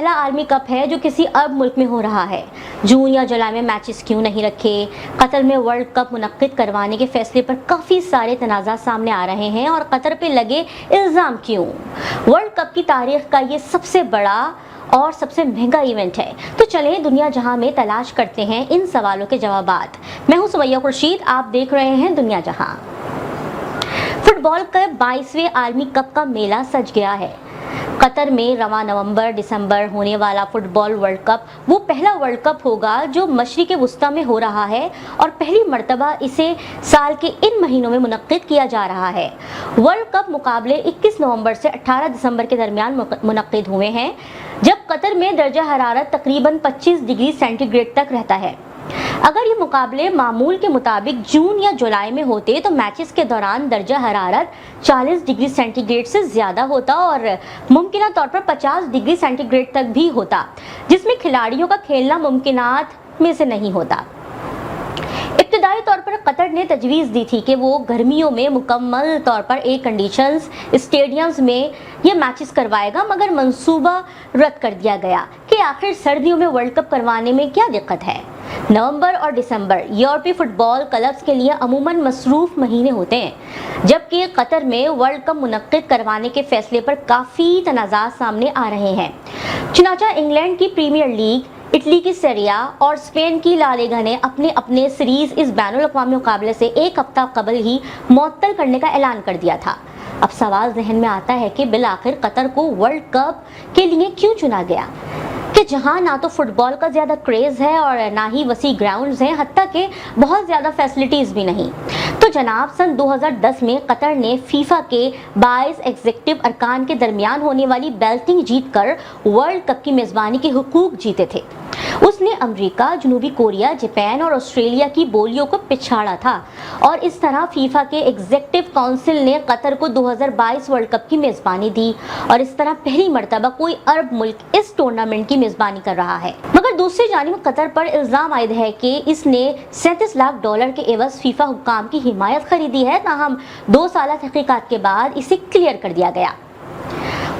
पहला आलमी कप है जो किसी अरब मुल्क में हो रहा है। जून या जुलाई में मैचेस क्यों नहीं रखे? कतर में वर्ल्ड कप मुनक्किद करवाने के फैसले पर काफ़ी सारे तनाज़ा सामने आ रहे हैं और कतर पे लगे इल्ज़ाम क्यों? वर्ल्ड कप की तारीख का ये सबसे बड़ा और सबसे महंगा इवेंट है। तो चलें दुनिया जहां में तलाश करते हैं इन सवालों के जवाबात। मैं हूं सुमैया खुर्शीद, आप देख रहे हैं दुनिया जहां। फुटबॉल का 22वें आलमी कप का मेला सज गया है। कतर में रवां नवंबर दिसंबर होने वाला फुटबॉल वर्ल्ड कप वो पहला वर्ल्ड कप होगा जो मशरिक़ वुस्ता में हो रहा है और पहली मर्तबा इसे साल के इन महीनों में मुनक्किद किया जा रहा है। वर्ल्ड कप मुकाबले 21 नवंबर से 18 दिसंबर के दरमियान मुनक्किद हुए हैं, जब कतर में दर्जा हरारत तकरीबन 25 डिग्री सेंटीग्रेड तक रहता है। अगर ये मुकाबले मामूल के मुताबिक जून या जुलाई में होते तो मैचेस के दौरान दर्जा हरारत 40 डिग्री सेंटीग्रेड से ज़्यादा होता और मुमकिन तौर पर 50 डिग्री सेंटीग्रेड तक भी होता, जिसमें खिलाड़ियों का खेलना मुमकिनात में से नहीं होता। इब्तिदाई तौर पर कतर ने तजवीज़ दी थी कि वो गर्मियों में मुकम्मल तौर पर एयर कंडीशंस स्टेडियम्स में ये मैचेस करवाएगा, मगर मंसूबा रद्द कर दिया गया कि आखिर सर्दियों में वर्ल्ड कप करवाने में क्या दिक्कत है। नवंबर और दिसंबर यूरोपीय फुटबॉल क्लब्स के लिए अमूमन मसरूफ महीने होते हैं, जबकि कतर में वर्ल्ड कप मुनक्किद करवाने के फैसले पर काफ़ी तनाज़ात सामने आ रहे हैं। चुनांचे इंग्लैंड की प्रीमियर लीग, इटली की सेरिया और स्पेन की ला लीगा ने अपने अपने सीरीज इस बैनुल अक़वामी मुकाबले से एक हफ्ता कबल ही मुअत्तल करने का ऐलान कर दिया था। अब सवाल जहन में आता है कि बिलाखिर कतर को वर्ल्ड कप के लिए क्यों चुना गया, कि जहां ना तो फुटबॉल का ज़्यादा क्रेज़ है और ना ही वसी ग्राउंड्स हैं, हत्ता कि बहुत ज़्यादा फैसिलिटीज़ भी नहीं। तो जनाब सन 2010 में कतर ने फीफा के 22 एग्जीक्यूटिव अरकान के दरमियान होने वाली बैल्टिंग जीत कर वर्ल्ड कप की मेज़बानी के हुकूक जीते थे। उसने अमेरिका, जनूबी कोरिया, जापान और ऑस्ट्रेलिया की बोलियों को पिछाड़ा था और इस तरह फीफा के एग्जीक्यूटिव काउंसिल ने कतर को 2022 वर्ल्ड कप की मेज़बानी दी और इस तरह पहली मर्तबा कोई अरब मुल्क इस टूर्नामेंट की मेज़बानी कर रहा है। मगर दूसरी जानिब कतर पर इल्ज़ाम आयद है कि इसने $37 लाख के एवज फीफा हुक्काम की हिमायत खरीदी है, ताहम 2 साल तहकीकात के बाद इसे क्लियर कर दिया गया।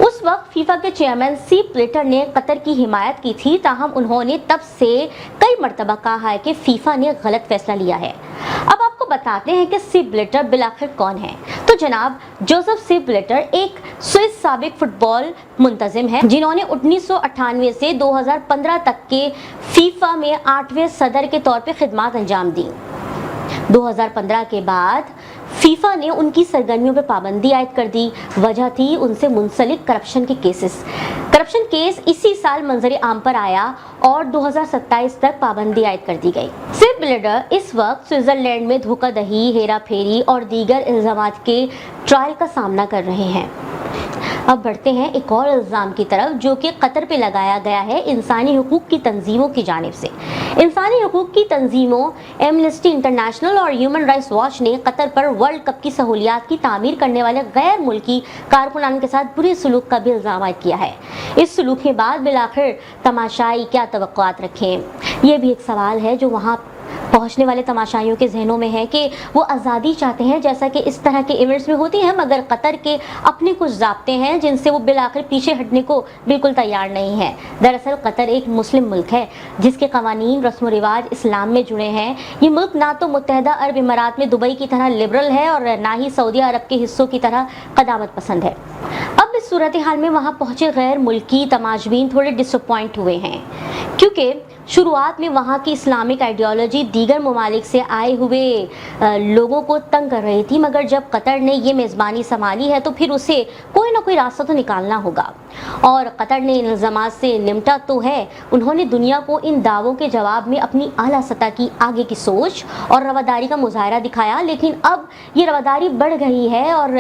उस वक्त फीफा के चेयरमैन सीप ब्लेटर ने कतर की हिमायत की थी, ताहम उन्होंने तब से कई मर्तबा कहा है कि फीफा ने गलत फैसला लिया है। अब आपको बताते हैं कि सीप ब्लेटर बिलाखिर कौन है। तो जनाब जोसेफ सीप ब्लेटर एक स्विस साबिक फुटबॉल मुंतजिम है, जिन्होंने 1998 से 2015 तक के फीफा में 8वें सदर के तौर पर खिदमत अंजाम दी। 2015 के बाद फीफा ने उनकी सरगर्मियों पर पाबंदी आयद कर दी। वजह थी उनसे मुंसलिक करप्शन के केसेस। करप्शन केस इसी साल मंजर आम पर आया और 2027 तक पाबंदी आयद कर दी गई। सीप ब्लेटर इस वक्त स्विट्जरलैंड में धोखाधड़ी, हेरा फेरी और दीगर इल्ज़ामात के ट्रायल का सामना कर रहे हैं। अब बढ़ते हैं एक और इल्ज़ाम की तरफ, जो कि कतर पे लगाया गया है इंसानी हुकूक की तंजीमों की जानिब से। इंसानी हुकूक की तंजीमों एमनेस्टी इंटरनेशनल और ह्यूमन राइट्स वॉच ने कतर पर वर्ल्ड कप की सहूलियात की तामीर करने वाले गैर मुल्की कारकुनान के साथ बुरे सलूक का भी इल्ज़ाम आयद किया है। इस सलूक के बाद बिलाखिर तमाशाई क्या तवक्कुआत रखें, ये भी एक सवाल है जो वहाँ पहुंचने वाले तमाशाइयों के जहनों में है कि वो आज़ादी चाहते हैं, जैसा कि इस तरह के इवेंट्स में होती हैं, मगर कतर के अपने कुछ ज़ाब्ते हैं जिनसे वो बिलाखिर पीछे हटने को बिल्कुल तैयार नहीं है। दरअसल कतर एक मुस्लिम मुल्क है जिसके कवानीन, रस्म व रिवाज इस्लाम में जुड़े हैं। ये मुल्क ना तो मुत्तहदा अरब इमारात में दुबई की तरह लिबरल है और ना ही सऊदी अरब के हिस्सों की तरह कदामत पसंद है। अब इस सूरत हाल में वहाँ पहुँचे गैर मुल्की तमाशबीन थोड़े डिसअपॉइंट हुए हैं, क्योंकि शुरुआत में वहाँ की इस्लामिक आइडियोलॉजी दीगर ममालिक से आए हुए लोगों को तंग कर रही थी, मगर जब कतर ने ये मेज़बानी संभाली है तो फिर उसे कोई ना कोई रास्ता तो निकालना होगा। और कतर ने इन इल्ज़ामात से निमटा तो है। उन्होंने दुनिया को इन दावों के जवाब में अपनी आला सतह की आगे की सोच और रवादारी का मुजाहरा दिखाया, लेकिन अब ये रवादारी बढ़ गई है और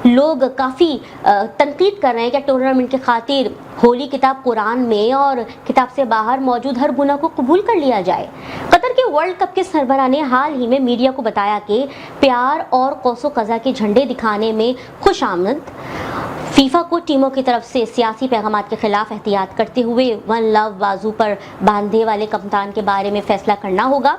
लोग काफ़ी तनकीद कर रहे हैं कि टूर्नामेंट के खातिर होली किताब कुरान में और किताब से बाहर मौजूद हर गुनाह को कबूल कर लिया जाए। कतर के वर्ल्ड कप के सरबराह ने हाल ही में मीडिया को बताया कि प्यार और कौसो कज़ा के झंडे दिखाने में खुशामद फीफा को टीमों की तरफ से सियासी पैगामात के खिलाफ एहतियात करते हुए वन लव बाजू पर बांधे वाले कप्तान के बारे में फैसला करना होगा।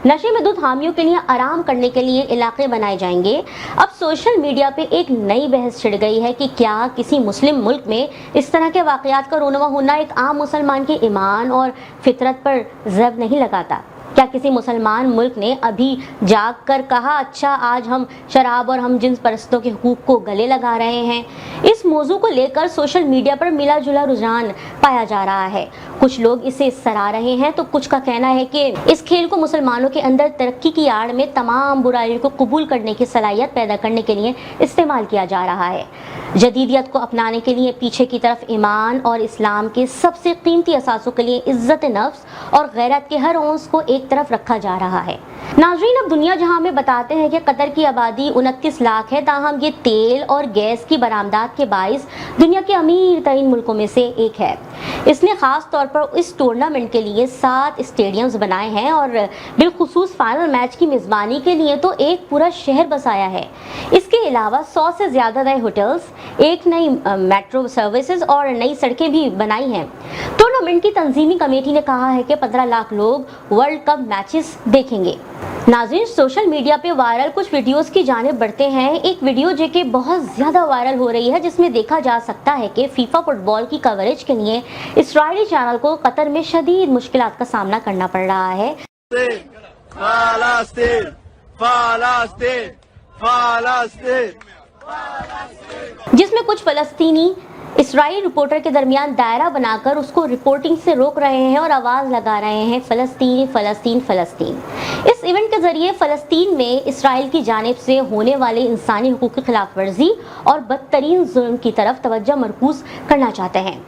نشے میں دھت حامیوں کے لیے آرام کرنے کے لیے علاقے بنائے جائیں گے۔ اب سوشل میڈیا پہ ایک نئی بحث چھڑ گئی ہے کہ کیا کسی مسلم ملک میں اس طرح کے واقعات کا رونما ہونا ایک عام مسلمان کے ایمان اور فطرت پر ضرب نہیں لگاتا؟ کیا کسی مسلمان ملک نے ابھی جاگ کر کہا اچھا آج ہم شراب اور ہم جنس پرستوں کے حقوق کو گلے لگا رہے ہیں؟ اس موضوع کو لے کر سوشل میڈیا پر ملا جلا رجحان پایا جا رہا ہے۔ کچھ لوگ اسے سراہ رہے ہیں تو کچھ کا کہنا ہے کہ اس کھیل کو مسلمانوں کے اندر ترقی کی آڑ میں تمام برائیوں کو قبول کرنے کی صلاحیت پیدا کرنے کے لیے استعمال کیا جا رہا ہے۔ جدیدیت کو اپنانے کے لیے پیچھے کی طرف ایمان اور اسلام کے سب سے قیمتی اثاثوں کے لیے عزت نفس اور غیرت کے ہر اونس کو ایک طرف رکھا جا رہا ہے۔ ناظرین، اب دنیا جہاں ہمیں بتاتے ہیں کہ قطر کی آبادی 29 لاکھ ہے، تاہم یہ تیل اور گیس کی برآمدات کے باعث دنیا کے امیر ترین ملکوں میں سے ایک ہے۔ اس نے خاص طور پر اس ٹورنامنٹ کے لیے 7 اسٹیڈیمز بنائے ہیں اور بالخصوص فائنل میچ کی میزبانی کے لیے تو ایک پورا شہر بسایا ہے۔ اس کے علاوہ 100 سے زیادہ نئے ہوٹلز، ایک نئی میٹرو سروسز اور نئی سڑکیں بھی بنائی ہیں۔ ٹورنامنٹ کی تنظیمی کمیٹی نے کہا ہے کہ 15 لاکھ لوگ ورلڈ کپ میچز دیکھیں گے۔ ناظرین، سوشل میڈیا پہ وائرل کچھ ویڈیوز کی جانب بڑھتے ہیں۔ ایک ویڈیو جو کہ بہت زیادہ وائرل ہو رہی ہے، جس میں دیکھا جا سکتا ہے کہ فیفا فٹ بال کی کوریج کے لیے اسرائیلی چینل کو قطر میں شدید مشکلات کا سامنا کرنا پڑ رہا ہے۔ فلسطین فلسطین فلسطین جس میں کچھ فلسطینی اسرائیلی رپورٹر کے درمیان دائرہ بنا کر اس کو رپورٹنگ سے روک رہے ہیں اور آواز لگا رہے ہیں فلسطین فلسطین فلسطین۔ اس ایونٹ کے ذریعے فلسطین میں اسرائیل کی جانب سے ہونے والے انسانی حقوق کی خلاف ورزی اور بدترین ظلم کی طرف توجہ مرکوز کرنا چاہتے ہیں،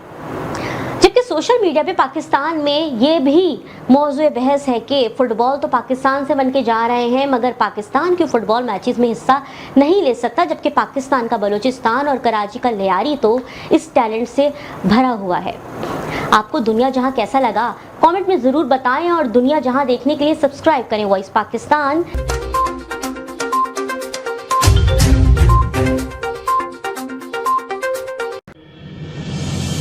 جبکہ سوشل میڈیا پہ پاکستان میں یہ بھی موضوع بحث ہے کہ فٹ بال تو پاکستان سے بن کے جا رہے ہیں مگر پاکستان کے فٹ بال میچز میں حصہ نہیں لے سکتا، جبکہ پاکستان کا بلوچستان اور کراچی کا لیاری تو اس ٹیلنٹ سے بھرا ہوا ہے۔ آپ کو دنیا جہاں کیسا لگا کامنٹ میں ضرور بتائیں اور دنیا جہاں دیکھنے کے لیے سبسکرائب کریں وائس پاکستان۔